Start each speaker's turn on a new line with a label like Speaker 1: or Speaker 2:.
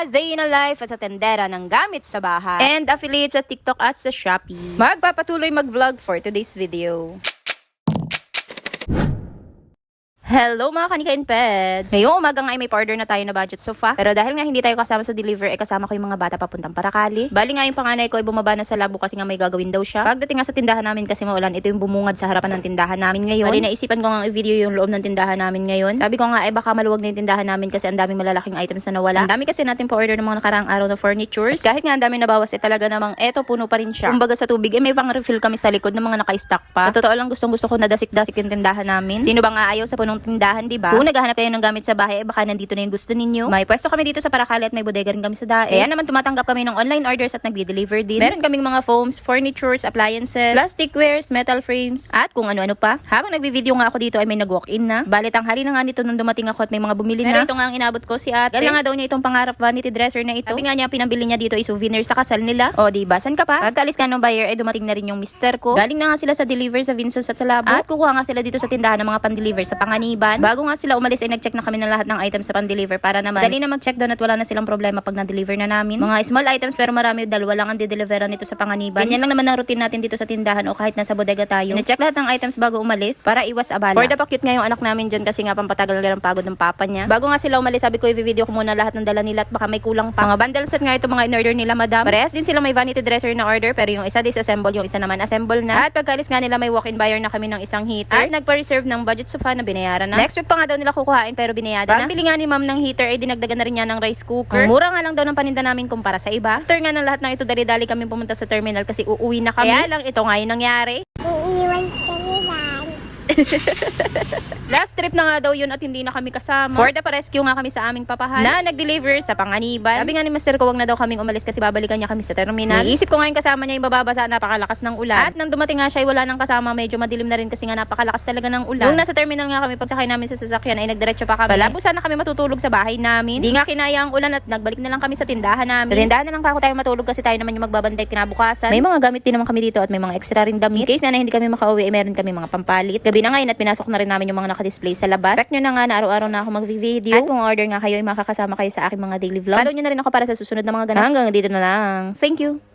Speaker 1: A day in a life as a tendera ng gamit sa bahay and affiliate sa TikTok at sa Shopee. Magpapatuloy mag-vlog for today's video. Hello mga kanikain pets! Ngayong umaga nga ay may order na tayo na budget sofa. Pero dahil nga hindi tayo kasama sa deliver, kasama ko yung mga bata papuntang Paracali. Bali nga yung panganay ko ay bumaba na sa labo kasi nga may gagawin daw siya. Pagdating nga sa tindahan namin kasi maulan, ito yung bumungad sa harapan ng tindahan namin ngayon. Bali naisipan ko nga i-video yung loob ng tindahan namin ngayon. Sabi ko nga ay baka maluwag na yung tindahan namin kasi ang daming malalaking items na nawala. Ang dami kasi natin pa order ng mga nakaraang araw na furnitures. Kahit nga ang dami nabawas talaga namang eto puno pa rin siya. Kumbaga sa tubig may pang refill kami sa likod ng mga naka-stock pa. Sa totoo lang gustong gusto ko na dasik-dasik yung tindahan namin. Sino bang aayaw sa punong tindahan, di ba? Kung naghahanap kayo ng gamit sa bahay, baka nandito na yung gusto ninyo. May pwesto kami dito sa Paracali at may bodega rin kami sa Dae. Kaya naman tumatanggap kami ng online orders at nagde-deliver din. Meron kaming mga foams, furnitures, appliances, plasticwares, metal frames, at kung ano-ano pa. Habang nagbi-video nga ako dito ay may nag-walk-in na. Bali tanghali na nga nito nung dumating ako at may mga bumili na. Pero ito nga ang inabot ko si ate. Gala nga daw niya itong pangarap vanity dresser na ito. Sabi nga niya pinambili niya dito ay souvenir sa kasal nila. O diba, san ka pa? Pagkaalis ka ng buyer ay dumating na rin yung mister ko. Galing na nga sila sa deliver sa Vince's at sa Labo. At kukuha nga sila dito sa tindahan ng mga pan-deliver sa Panganiban. Bago nga sila umalis ay nag-check na kami ng lahat ng items sa pan-deliver para naman dali na mag-check doon at wala na silang problema pag na-deliver na namin. Mga small items pero marami, dalawa lang ang dideliveran nito sa Panganiban. Ganyan lang naman ang routine natin dito sa tindahan o kahit nasa bodega tayo. Na-check lahat ng items bago umalis para iwas abala. For the pa-cute nga yung anak namin dyan kasi nga pampatagal na ng pagod ng papa niya. Bago nga sila umalis, sabi ko i-video ko muna lahat ng dala nila at baka may kulang pa. Mga bundle set nga ito mga in-order nila madam. Parehas din sila may vanity dresser na order pero yung isa disassemble, yung isa naman assemble na. At pagkaalis nga nila may walk-in buyer na kami ng isang heater. At nagpa-reserve ng budget sofa na binayaran na. Next week pa nga daw nila kukuhain pero binayada na. Pagbili nga ni ma'am ng heater ay dinagdagan na rin niya ng rice cooker. Mura nga lang daw ng paninda namin kumpara sa iba. After nga ng lahat ng ito, dali-dali kami pumunta sa terminal kasi uuwi na kami. Kaya lang ito nga yung nangyari.
Speaker 2: Iiwan kami lang.
Speaker 1: Last trip na nga daw yun at hindi na kami kasama. For the pa-rescue nga kami sa aming papahan na nag-deliver sa Panganiban. Sabi nga ni Master ko wag na daw kaming umalis kasi babalikan niya kami sa terminal. Iisip ko ngayon kasama niya yung bababasa, napakalakas ng ulan. At nang dumating nga siya ay wala nang kasama, medyo madilim na rin kasi nga napakalakas talaga ng ulan. Nung nasa terminal nga kami, pagsakay namin sa sasakyan ay nagdiretso pa kami. Malabo sana kami matutulog sa bahay namin. Hindi nga kinaya ang ulan at nagbalik na lang kami sa tindahan namin. Sa tindahan na lang pa ako tayo matulog kasi tayo naman yung magbabantay kinabukasan. May mga gamit din naman kami dito at may mga extra rin damit. In case na hindi kami makauwi, ay meron kami mga pampalit. Gabi na ngayon at pinasok na rin namin yung mga naka-display sa labas. Expect nyo na nga na araw-araw na ako mag-video. At kung order nga kayo ay makakasama kayo sa aking mga daily vlogs. Follow nyo na rin ako para sa susunod na mga ganap. Hanggang dito na lang. Thank you!